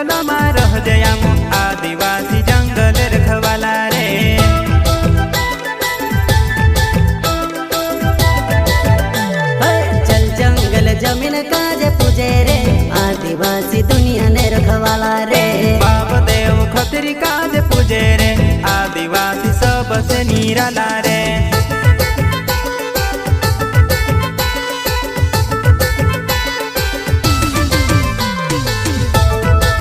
जंगल में रह जयाम आदिवासी जंगल रखवाला रे। चल जंगल जमीन काज पूजे रे आदिवासी दुनिया ने रखवाला रे। बाप देव खतरी काज पूजे रे आदिवासी सबसे निराला रे।